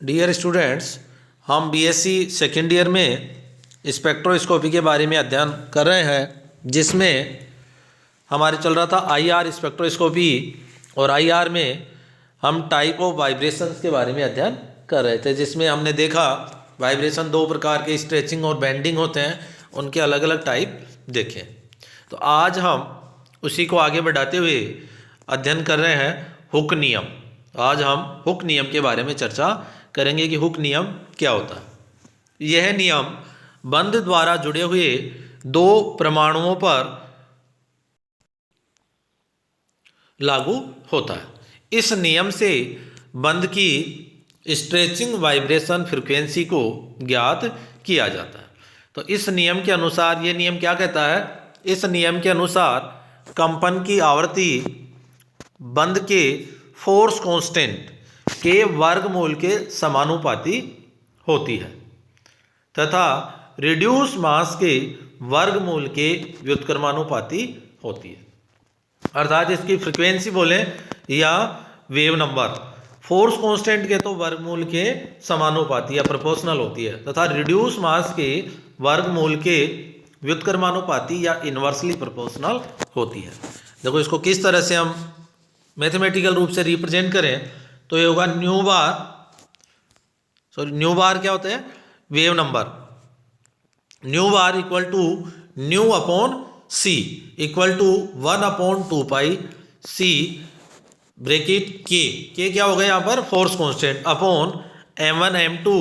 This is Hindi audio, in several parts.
डियर स्टूडेंट्स, हम बीएससी सेकेंड ईयर में स्पेक्ट्रोस्कोपी के बारे में अध्ययन कर रहे हैं, जिसमें हमारे चल रहा था आईआर स्पेक्ट्रोस्कोपी, और आईआर में हम टाइप ऑफ वाइब्रेशंस के बारे में अध्ययन कर रहे थे, जिसमें हमने देखा वाइब्रेशन दो प्रकार के स्ट्रेचिंग और बेंडिंग होते हैं, उनके अलग अलग टाइप देखे। तो आज हम उसी को आगे बढ़ाते हुए अध्ययन कर रहे हैं हुक नियम। आज हम हुक नियम के बारे में चर्चा करेंगे कि हुक नियम क्या होता है। यह नियम बंध द्वारा जुड़े हुए दो परमाणुओं पर लागू होता है। इस नियम से बंध की स्ट्रेचिंग वाइब्रेशन फ्रीक्वेंसी को ज्ञात किया जाता है। तो इस नियम के अनुसार, ये नियम क्या कहता है? इस नियम के अनुसार कंपन की आवृत्ति बंध के फोर्स कांस्टेंट के वर्गमूल के समानुपाती होती है तथा रिड्यूस मास के वर्गमूल के व्युत्क्रमानुपाती होती है। अर्थात इसकी फ्रीक्वेंसी बोले या वेव नंबर फोर्स कांस्टेंट के तो वर्गमूल के समानुपाती या प्रोपोर्शनल होती है तथा रिड्यूस मास के वर्गमूल के व्युत्क्रमानुपाती या इन्वर्सली प्रोपोर्शनल होती है। देखो, इसको किस तरह से हम मैथमेटिकल रूप से रिप्रेजेंट करें तो ये होगा न्यू बार क्या होता है? Wave number. Nu bar equal to nu upon c equal to 1/2 pi c bracket के क्या हो गया यहाँ पर? Force constant upon m1 m2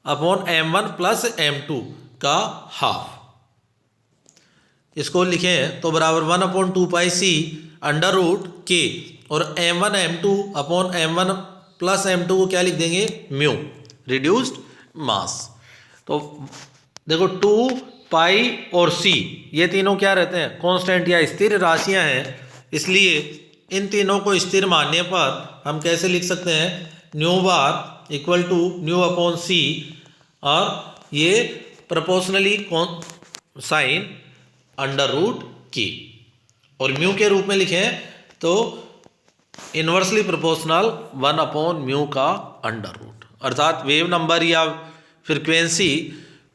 upon m1 plus m2 का हाफ। इसको लिखें तो बराबर 1/2 पाई सी अंडर रूट के, और m1 m2 upon m1 plus m2 को क्या लिख देंगे? म्यू, रिड्यूस्ड मास। तो देखो 2 पाई और c ये तीनों क्या रहते हैं? कांस्टेंट या स्थिर राशियां हैं, इसलिए इन तीनों को स्थिर मानने पर हम कैसे लिख सकते हैं? Nu bar equal to nu upon C, और ये प्रोपोर्शनली साइन अंडर रूट की, और म्यू के रूप में लिखें तो इन्वर्सली प्रोपोर्शनल 1/म्यू का अंडर रूट। अर्थात वेव नंबर या फ्रीक्वेंसी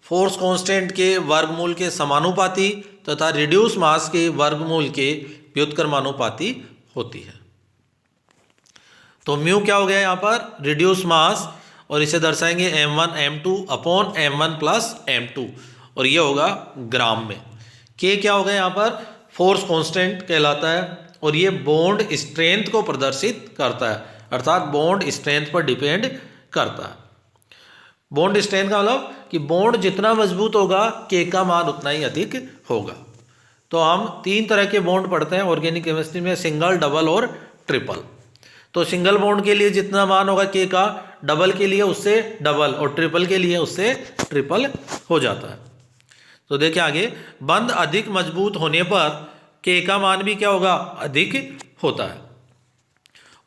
फोर्स कांस्टेंट के वर्गमूल के समानुपाती तथा रिड्यूस मास के वर्गमूल के व्युत्क्रमानुपाती होती है। तो म्यू क्या हो गया यहाँ पर? रिड्यूस मास, और इसे दर्शाएंगे m1 m2 upon m1 plus m2, और ये होगा ग्राम में। के क्या हो गया यहाँ पर? फोर्स कांस्टेंट कहलाता है, और ये बॉन्ड स्ट्रेंथ को प्रदर्शित करता है, अर्थात बॉन्ड स्ट्रेंथ पर डिपेंड करता है। बॉन्ड स्ट्रेंथ का मतलब कि बॉन्ड जितना मजबूत होगा के का मान उतना ही अधिक होगा। तो हम 3 तरह के बॉन्ड पढ़ते हैं ऑर्गेनिक केमिस्ट्री में, सिंगल, डबल और ट्रिपल। तो सिंगल बॉन्ड के लिए जितना मान होगा के का, डबल के लिए उससे डबल, और ट्रिपल के लिए उससे ट्रिपल हो जाता है। तो देखिए आगे, बंध अधिक मजबूत होने पर के का मान भी क्या होगा? अधिक होता है,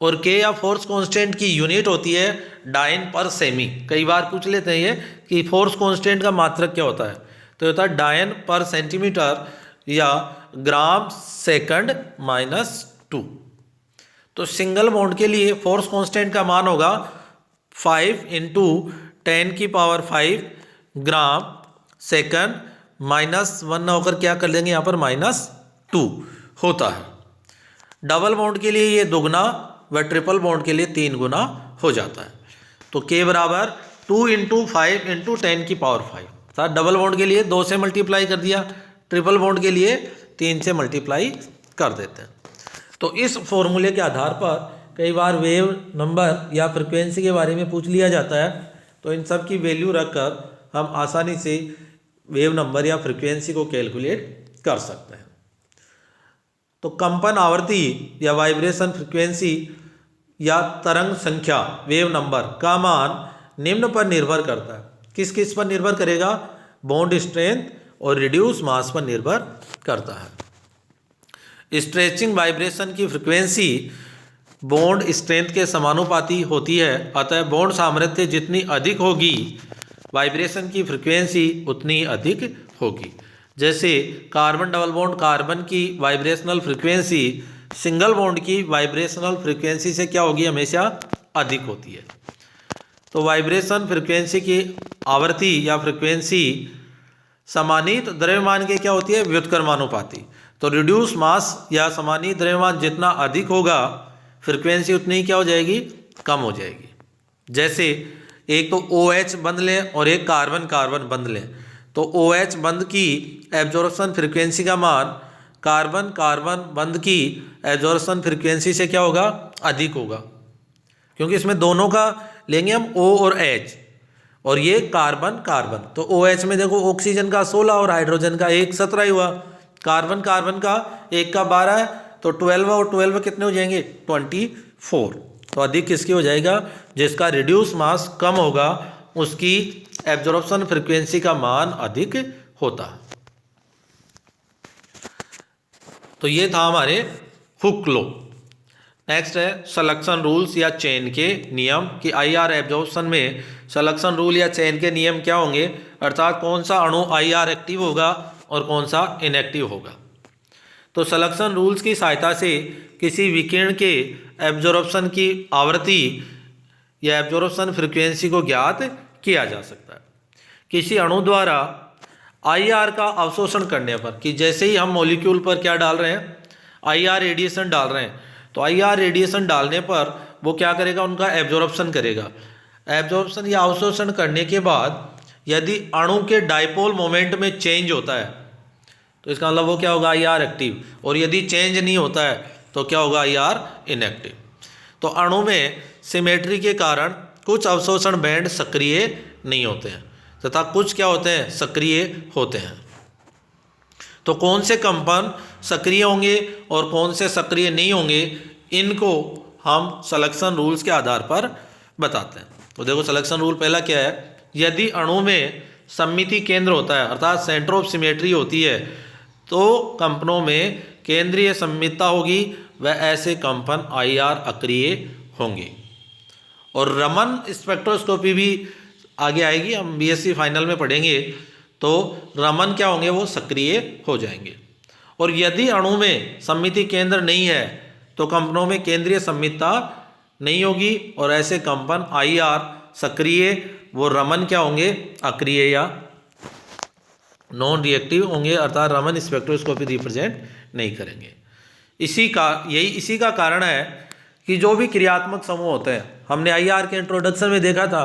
और के या फोर्स कांस्टेंट की यूनिट होती है डायन पर सेमी। कई बार पूछ लेते हैं ये कि फोर्स कांस्टेंट का मात्रक क्या होता है, तो होता है डायन पर सेंटीमीटर या ग्राम सेकंड -2। तो सिंगल बॉन्ड के लिए फोर्स कांस्टेंट का मान होगा 5 × 10⁵ ग्राम सेकंड -1 ना होकर क्या कर लेंगे यहाँ पर? -2 होता है। डबल बॉन्ड के लिए ये दुगना व ट्रिपल बॉन्ड के लिए 3 गुना हो जाता है। तो के बराबर 2 × 5 × 10⁵। था डबल बॉन्ड के लिए 2 से मल्टीप्लाई कर दिया, ट्रिपल बॉन्ड के लिए 3 से मल्टीप्लाई कर देते हैं। तो इस फॉर्मूले के आधार पर कई बार वेव नंबर या फ्रिक्वेंसी के बारे में पूछ लिया जाता है, तो इन सब की वैल्यू रखकर हम आसानी से वेव नंबर या फ्रिक्वेंसी को कैलकुलेट कर सकते हैं। तो कंपन आवृत्ति या वाइब्रेशन फ्रिक्वेंसी या तरंग संख्या वेव नंबर का मान निम्न पर निर्भर करता है। किस किस पर निर्भर करेगा? बॉन्ड स्ट्रेंथ और रिड्यूस मास पर निर्भर करता है। स्ट्रेचिंग वाइब्रेशन की फ्रिक्वेंसी बॉन्ड स्ट्रेंथ के समानुपाती होती है, अतः बॉन्ड सामर्थ्य जितनी अधिक होगी वाइब्रेशन की फ्रिक्वेंसी उतनी अधिक होगी। जैसे कार्बन डबल बॉन्ड कार्बन की वाइब्रेशनल फ्रिक्वेंसी सिंगल बॉन्ड की वाइब्रेशनल फ्रिक्वेंसी से क्या होगी? हमेशा अधिक होती है। तो वाइब्रेशन फ्रिक्वेंसी की आवृत्ति या फ्रिक्वेंसी समानीत द्रव्यमान के क्या होती है, व्युत्क्रमानुपाती। तो रिड्यूस मास या समानीत द्रव्यमान जितना अधिक होगा फ्रिक्वेंसी उतनी ही क्या हो जाएगी, कम हो जाएगी। जैसे एक तो OH बंध लें और एक कार्बन कार्बन बंध लें, तो OH बंध की एब्जॉर्प्शन फ्रिक्वेंसी का मान कार्बन कार्बन बंध की एब्जॉर्प्शन फ्रिक्वेंसी से क्या होगा, अधिक होगा, क्योंकि इसमें दोनों का लेंगे हम O और H, और ये कार्बन कार्बन। तो OH में देखो ऑक्सीजन का 16 और हाइड्रोजन का 1 17 ही हुआ, कार्बन कार्बन का 1 का 12 है, तो 12 और 12 कितने हो जाएंगे, 24। तो अधिक किसकी हो जाएगा, जिसका रिड्यूस मास कम होगा उसकी एब्जॉर्प्शन फ्रिक्वेंसी का मान अधिक होता है। तो ये था हमारे हुक लॉ। नेक्स्ट है सलेक्शन रूल्स या चेन के नियम, कि IR एब्जॉर्प्शन में सलेक्शन रूल या चेन के नियम क्या होंगे, अर्थात कौन सा अणु IR एक्टिव होगा और कौन सा इनएक्टिव होगा। तो सलेक्शन रूल्स की सहायता से किसी विकिरण के एब्जॉर्प्शन की आवृत्ति या एब्जॉर्प्शन फ्रिक्वेंसी को ज्ञात किया जा सकता है। किसी अणु द्वारा IR का अवशोषण करने पर, कि जैसे ही हम मॉलिक्यूल पर क्या डाल रहे हैं, IR रेडिएशन डाल रहे हैं, तो IR रेडिएशन डालने पर वो क्या करेगा, उनका एब्जॉर्प्शन करेगा। एब्जॉर्प्शन या अवशोषण करने के बाद यदि अणु के डाइपोल मोमेंट में चेंज होता है तो इसका मतलब वो क्या होगा, IR एक्टिव, और यदि चेंज नहीं होता है तो क्या होगा, IR इनएक्टिव। तो अणु में सिमेट्री के कारण कुछ अवशोषण बैंड सक्रिय नहीं होते हैं तथा कुछ क्या होते हैं, सक्रिय होते हैं। तो कौन से कंपन सक्रिय होंगे और कौन से सक्रिय नहीं होंगे, इनको हम सलेक्शन रूल्स के आधार पर बताते हैं। तो देखो सलेक्शन रूल पहला क्या है, यदि अणु में सममिति केंद्र होता है अर्थात सेंटर ऑफ सिमेट्री होती है तो कंपनों में केंद्रीय सममितता होगी व ऐसे कंपन IR अक्रिय होंगे। और रमन स्पेक्ट्रोस्कोपी भी आगे आएगी, हम BSc फाइनल में पढ़ेंगे, तो रमन क्या होंगे, वो सक्रिय हो जाएंगे। और यदि अणु में सममिति केंद्र नहीं है तो कंपनों में केंद्रीय सममितता नहीं होगी और ऐसे कंपन IR सक्रिय, वो रमन क्या होंगे, अक्रिय या नॉन रिएक्टिव होंगे, अर्थात रमन स्पेक्ट्रोस्कोपी रिप्रेजेंट नहीं करेंगे। इसी का कारण है कि जो भी क्रियात्मक समूह होते हैं, हमने IR के इंट्रोडक्शन में देखा था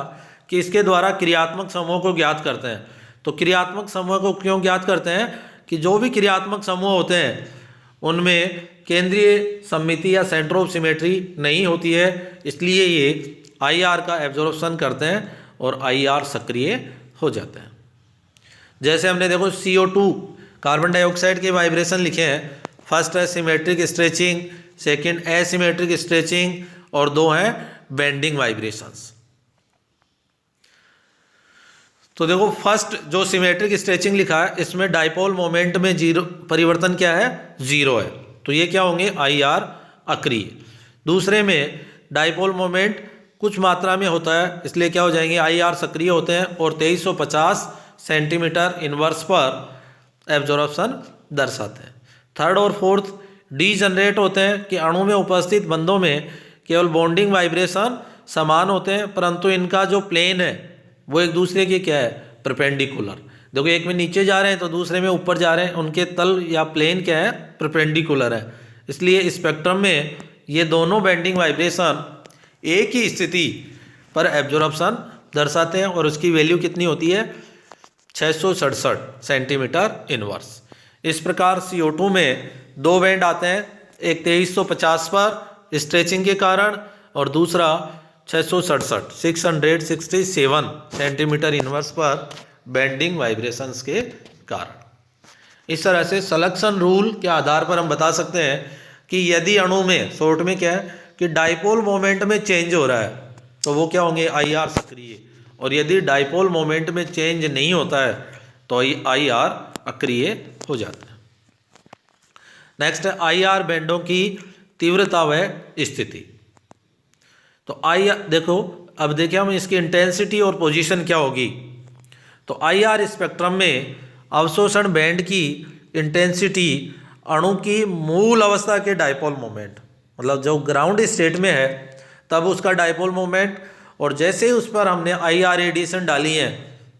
कि इसके द्वारा क्रियात्मक समूह को ज्ञात करते हैं। तो क्रियात्मक समूह को क्यों ज्ञात करते हैं, कि जो भी क्रियात्मक समूह होते हैं उनमें केंद्रीय सममिति या सेंटर ऑफ सिमेट्री नहीं होती है, इसलिए ये IR का एब्जॉर्प्शन करते हैं और IR सक्रिय हो जाते हैं। जैसे हमने देखो CO2 कार्बन डाइऑक्साइड के वाइब्रेशन लिखे हैं, फर्स्ट है symmetric stretching, second asymmetric stretching और दो हैं बेंडिंग वाइब्रेशंस। तो देखो फर्स्ट जो सिमेट्रिक स्ट्रेचिंग लिखा है इसमें डाइपोल मोमेंट में जीरो परिवर्तन क्या है, जीरो है, तो ये क्या होंगे, IR अक्रिय। दूसरे में डाइपोल मोमेंट कुछ मात्रा में होता है इसलिए क्या हो जाएंगे, IR सक्रिय होते हैं और 2350 सेंटीमीटर इनवर्स पर एब्जॉर्प्शन दर्शाते हैं। थर्ड और फोर्थ डीजनरेट होते हैं कि अणु में उपस्थित बंधों में केवल बॉन्डिंग वाइब्रेशन समान होते हैं परंतु इनका जो प्लेन है वो एक दूसरे के क्या है, परपेंडिकुलर। देखो एक में नीचे जा रहे हैं तो दूसरे में ऊपर जा रहे हैं, उनके तल या प्लेन क्या है, परपेंडिकुलर है, इसलिए स्पेक्ट्रम में ये दोनों बेंडिंग वाइब्रेशन एक ही स्थिति पर एब्जॉर्प्शन दर्शाते हैं और उसकी वैल्यू कितनी होती है, 667 सेंटीमीटर इनवर्स। इस प्रकार CO2 में दो बैंड आते हैं, एक 2350 पर स्ट्रेचिंग के कारण और दूसरा 667 सेंटीमीटर इनवर्स पर बेंडिंग वाइब्रेशंस के कारण। इस तरह से सलेक्शन रूल के आधार पर हम बता सकते हैं कि यदि अणु में शॉर्ट में क्या है कि डाइपोल मोमेंट में चेंज हो रहा है तो वो क्या होंगे, IR सक्रिय, और यदि डाइपोल मोमेंट में चेंज नहीं होता है तो IR अक्रिय हो जाता है। नेक्स्ट है IR बैंडों की तीव्रता व स्थिति। तो IR देखो, अब देखिए हम इसकी इंटेंसिटी और पोजीशन क्या होगी। तो IR स्पेक्ट्रम में अवशोषण बैंड की इंटेंसिटी अणु की मूल अवस्था के डाइपोल मोमेंट, मतलब जो ग्राउंड स्टेट में है तब उसका डाइपोल मोमेंट और जैसे ही उस पर हमने IR एडिशन डाली है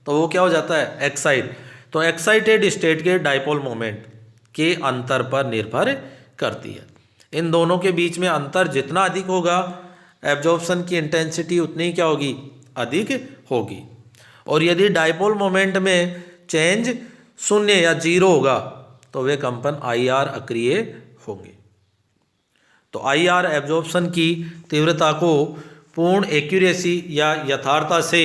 तो वो क्या हो जाता है, एक्साइट। तो एक्साइटेड स्टेट के डाइपोल मोमेंट के अंतर पर निर्भर करती है। इन दोनों के बीच में अंतर जितना अधिक होगा, एब्जॉर्प्शन की इंटेंसिटी उतनी ही क्या होगी, अधिक होगी। और यदि डाइपोल मोमेंट में चेंज शून्य या जीरो होगा तो वे कंपन IR अक्रिय होंगे। तो IR एब्जॉर्प्शन की तीव्रता को पूर्ण एक्यूरेसी या यथार्थता से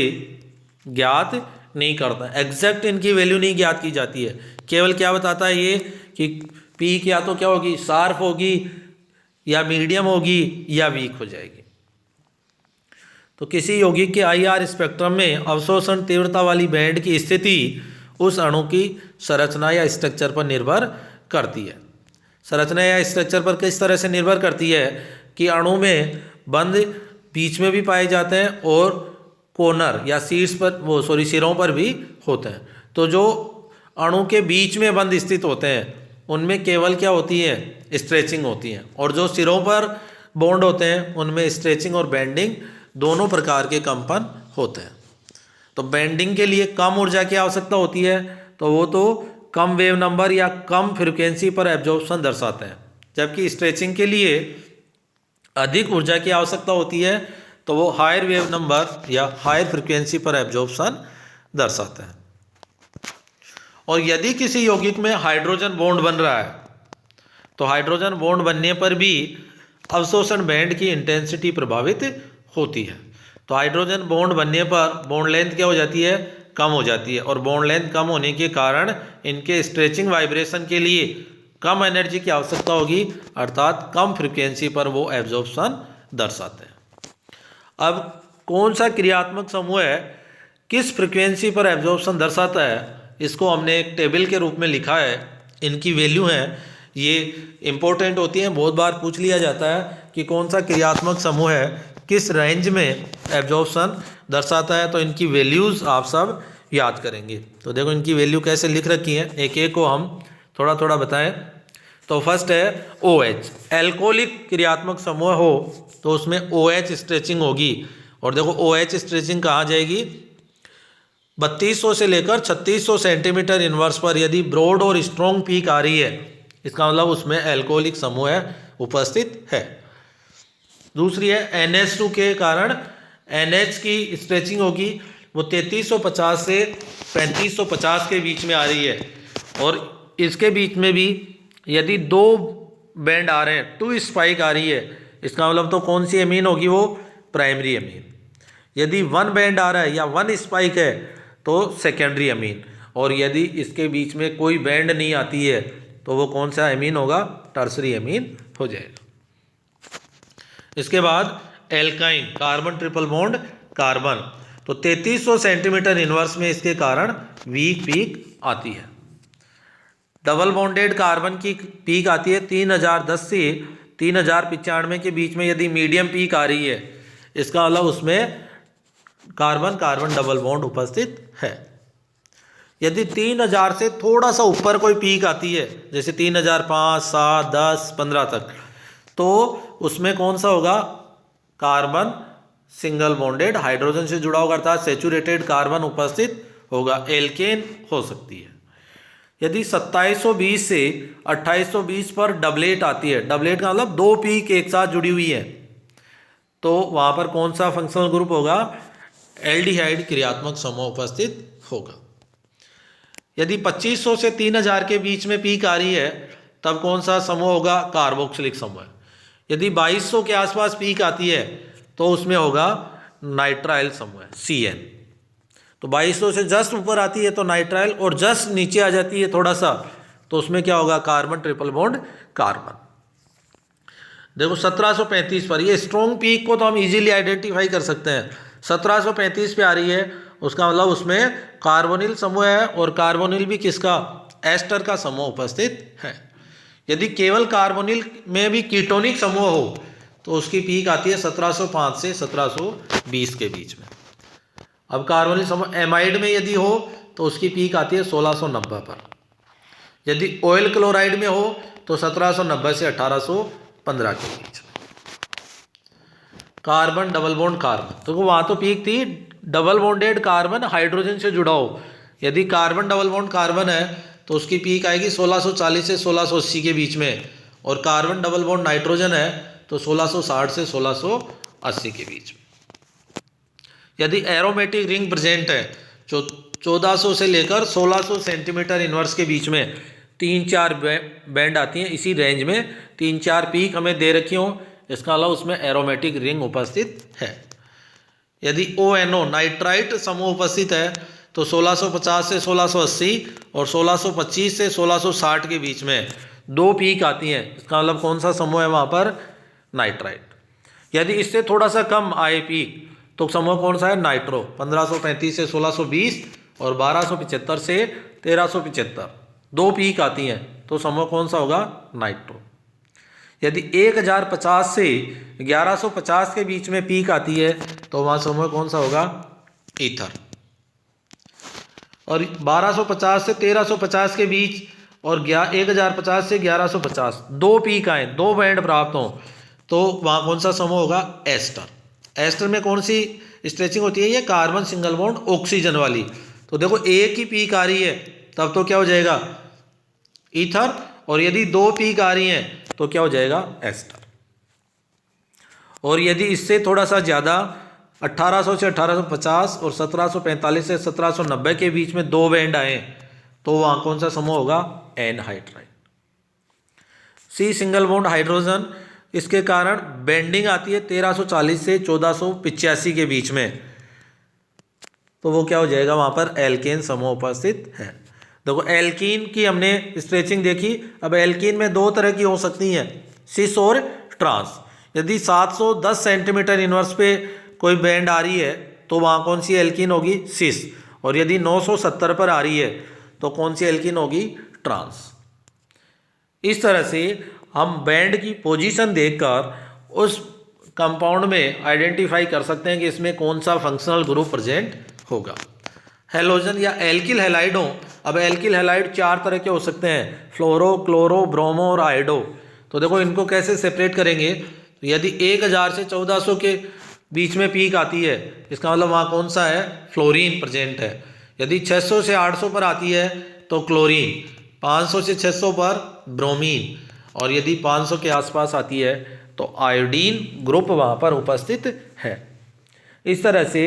ज्ञात नहीं करता, एग्जैक्ट इनकी वैल्यू नहीं ज्ञात की जाती है। केवल क्या बताता है ये कि पीक या तो क्या होगी, शार्प होगी या मीडियम होगी या वीक हो जाएगी। तो किसी यौगिक के IR स्पेक्ट्रम में अवशोषण तीव्रता वाली बैंड की स्थिति उस अणु की संरचना या स्ट्रक्चर पर निर्भर करती है। संरचना या स्ट्रक्चर पर किस तरह से निर्भर करती है कि अणु में बंद बीच में भी पाए जाते हैं और कोनर या शीर्ष पर सिरों पर भी होते हैं। तो जो अणु के बीच में बंद स्थित होते हैं उनमें केवल क्या होती है, स्ट्रेचिंग होती है, और जो सिरों पर बॉन्ड होते हैं उनमें स्ट्रेचिंग और बेंडिंग दोनों प्रकार के कंपन होते हैं। तो बेंडिंग के लिए कम ऊर्जा की आवश्यकता होती है, तो वो तो कम वेव नंबर या कम फ्रिक्वेंसी पर एब्जॉर्प्शन दर्शाते हैं, जबकि स्ट्रेचिंग के लिए अधिक ऊर्जा की आवश्यकता होती है, तो वो हायर वेव नंबर या हायर फ्रिक्वेंसी पर एब्जॉर्प्शन दर्शाते हैं। और यदि किसी यौगिक में हाइड्रोजन बॉन्ड बन रहा है तो हाइड्रोजन बॉन्ड बनने पर भी अवशोषण बैंड की इंटेंसिटी प्रभावित होती है। तो हाइड्रोजन बॉन्ड बनने पर बॉन्ड लेंथ क्या हो जाती है, कम हो जाती है, और बॉन्ड लेंथ कम होने के कारण इनके स्ट्रेचिंग वाइब्रेशन के लिए कम एनर्जी की आवश्यकता होगी, अर्थात कम फ्रिक्वेंसी पर वो एब्जॉर्प्शन दर्शाते हैं। अब कौन सा क्रियात्मक समूह है किस फ्रिक्वेंसी पर एब्जॉर्प्शन दर्शाता है, इसको हमने एक टेबल के रूप में लिखा है। इनकी वैल्यू है, ये इंपॉर्टेंट होती है, बहुत बार पूछ लिया जाता है कि कौन सा क्रियात्मक समूह है किस रेंज में एब्जॉर्प्शन दर्शाता है। तो इनकी वैल्यूज़ आप सब याद करेंगे। तो देखो इनकी वैल्यू कैसे लिख रखी है, एक एक को हम थोड़ा थोड़ा बताएं। तो फर्स्ट है OH, एल्कोहलिक क्रियात्मक समूह हो तो उसमें OH स्ट्रेचिंग होगी, और देखो OH स्ट्रेचिंग कहाँ जाएगी, 3200 से लेकर 3600 सेंटीमीटर इनवर्स पर यदि ब्रॉड और स्ट्रॉन्ग पीक आ रही है, इसका मतलब उसमें एल्कोहलिक समूह उपस्थित है। दूसरी है NH2 के कारण NH की स्ट्रेचिंग होगी, वो 3350 से 3550 के बीच में आ रही है, और इसके बीच में भी यदि दो बैंड आ रहे हैं, 2 स्पाइक आ रही है, इसका मतलब तो कौन सी एमीन होगी, वो प्राइमरी एमीन। यदि 1 बैंड आ रहा है या 1 स्पाइक है तो सेकेंडरी एमीन, और यदि इसके बीच में कोई बैंड नहीं आती है तो वो कौन सा एमीन होगा, टर्सरी एमीन हो जाएगा। इसके बाद alkyne, carbon triple bond carbon, तो 3300 सेंटीमीटर इनवर्स में इसके कारण वीक पीक आती है। डबल बॉन्डेड कार्बन की पीक आती है 3010 से 3095 के बीच में, यदि मीडियम पीक आ रही है, इसका मतलब उसमें कार्बन कार्बन डबल बॉन्ड उपस्थित है। यदि 3000 से थोड़ा सा ऊपर कोई पीक आती है, जैसे 3005, 7, 10, 15 तक, तो उसमें कौन सा होगा, कार्बन सिंगल बॉन्डेड, हाइड्रोजन से जुड़ा होगा, अर्थात सेचुरेटेड कार्बन उपस्थित होगा, एल्केन हो सकती है। यदि 2720 से 2820 पर डबलेट आती है, डबलेट का मतलब 2 पीक एक साथ जुड़ी हुई है, तो वहाँ पर कौन सा फंक्शनल ग्रुप होगा, एल्डिहाइड क्रियात्मक समूह उपस्थित होगा। यदि 2500 से 3000 के बीच में पीक आ रही है तब कौन सा समूह होगा, कार्बोक्सिलिक समूह। यदि 2200 के आसपास पीक आती है तो उसमें होगा नाइट्राइल समूह, CN। तो 2200 से जस्ट ऊपर आती है तो नाइट्राइल, और जस्ट नीचे आ जाती है थोड़ा सा तो उसमें क्या होगा, कार्बन ट्रिपल बॉन्ड कार्बन। देखो 1735 पर, ये स्ट्रॉन्ग पीक को तो हम इजीली आइडेंटिफाई कर सकते हैं, 1735 पे आ रही है, उसका मतलब उसमें कार्बोनिल समूह है, और कार्बोनिल भी किसका, एस्टर का समूह उपस्थित है। यदि केवल कार्बोनिल में भी कीटोनिक समूह हो तो उसकी पीक आती है 1705 से 1720 के बीच में। अब कार्बोनिल समूह एमाइड में यदि हो तो उसकी पीक आती है 1690 पर। यदि ऑयल क्लोराइड में हो तो 1790 से 1815 के बीच में। कार्बन डबल बॉन्ड कार्बन, तो वहाँ तो पीक थी डबल बॉन्डेड कार्बन हाइड्रोजन से जुड़ा हो। यदि कार्बन डबल बॉन्ड कार्बन है तो उसकी पीक आएगी 1640 से 1680 के बीच में, और कार्बन डबल बॉन्ड नाइट्रोजन है तो 1660 से 1680 के बीच में। यदि एरोमेटिक रिंग प्रेजेंट है जो 1400 से लेकर 1600 सेंटीमीटर इनवर्स के बीच में 3-4 बैंड आती हैं, इसी रेंज में 3-4 पीक हमें दे रखी हो, इसका अलावा उसमें एरोमेटिक रिंग उपस्थित है। यदि ONO नाइट्राइट समूह उपस्थित है तो 1650 से 1680 और 1625 से 1660 के बीच में 2 पीक आती हैं, इसका मतलब कौन सा समूह है वहाँ पर? नाइट्राइट। यदि इससे थोड़ा सा कम आए पीक तो समूह कौन सा है? नाइट्रो। 1535 से 1620 और 1275 से 1375 2 पीक आती हैं, तो समूह कौन सा होगा? नाइट्रो। यदि 1050 से 1150 के बीच में पीक आती है तो वहाँ समूह कौन सा होगा? ईथर। और 1250 से 1350 के बीच और 1050 से 1150 2 पीक आए, 2 बैंड प्राप्त हों, तो वहाँ कौन सा समूह होगा? एस्टर। एस्टर में कौन सी स्ट्रेचिंग होती है? ये कार्बन सिंगल बॉन्ड ऑक्सीजन वाली। तो देखो एक ही पीक आ रही है तब तो क्या हो जाएगा? ईथर। और यदि 2 पीक आ रही हैं तो क्या हो जाएगा? एस्टर। और यदि इससे थोड़ा सा ज़्यादा 1800 से 1850 और 1745 से 1790 के बीच में 2 बैंड आए तो वहाँ कौन सा समूह होगा? Anhydride. C single bond hydrogen, इसके कारण बेंडिंग आती है 1340 से 1485 के बीच में, तो वो क्या हो जाएगा? वहाँ पर एल्केन समूह उपस्थित है। देखो एल्कीन की हमने स्ट्रेचिंग देखी। अब एल्कीन में 2 तरह की हो सकती हैं, सिस और ट्रांस। यदि 710 सेंटीमीटर इनवर्स पे कोई बैंड आ रही है तो वहाँ कौन सी एल्कीन होगी? सिस। और यदि 970 पर आ रही है तो कौन सी एल्कीन होगी? ट्रांस। इस तरह से हम बैंड की पोजीशन देखकर उस कंपाउंड में आइडेंटिफाई कर सकते हैं कि इसमें कौन सा फंक्शनल ग्रुप प्रेजेंट होगा। हेलोजन या एल्किल हैलाइड हो। अब एल्किल हैलाइड 4 तरह के हो सकते हैं, फ्लोरो, क्लोरो, ब्रोमो और आयोडो। तो देखो इनको कैसे सेपरेट करेंगे? तो यदि 1000 से 1400 के बीच में पीक आती है, इसका मतलब वहाँ कौन सा है? फ्लोरीन प्रेजेंट है। यदि 600 से 800 पर आती है तो क्लोरीन, 500 से 600 पर ब्रोमीन, और यदि 500 के आसपास आती है तो आयोडीन ग्रुप वहाँ पर उपस्थित है। इस तरह से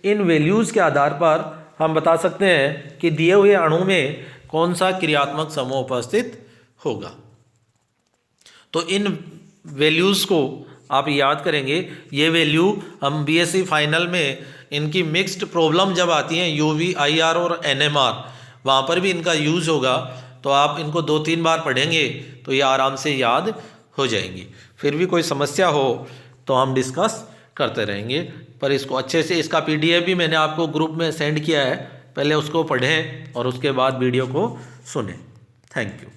इन वैल्यूज़ के आधार पर हम बता सकते हैं कि दिए हुए अणु में कौन सा क्रियात्मक समूह उपस्थित होगा। तो इन वैल्यूज़ को आप याद करेंगे। ये वैल्यू हम बीएससी फाइनल में इनकी मिक्स्ड प्रॉब्लम जब आती हैं यूवी, आईआर और एनएमआर, वहाँ पर भी इनका यूज़ होगा। तो आप इनको 2-3 बार पढ़ेंगे तो ये आराम से याद हो जाएंगी। फिर भी कोई समस्या हो तो हम डिस्कस करते रहेंगे, पर इसको अच्छे से, इसका पीडीएफ भी मैंने आपको ग्रुप में सेंड किया है, पहले उसको पढ़ें और उसके बाद वीडियो को सुनें। Thank you.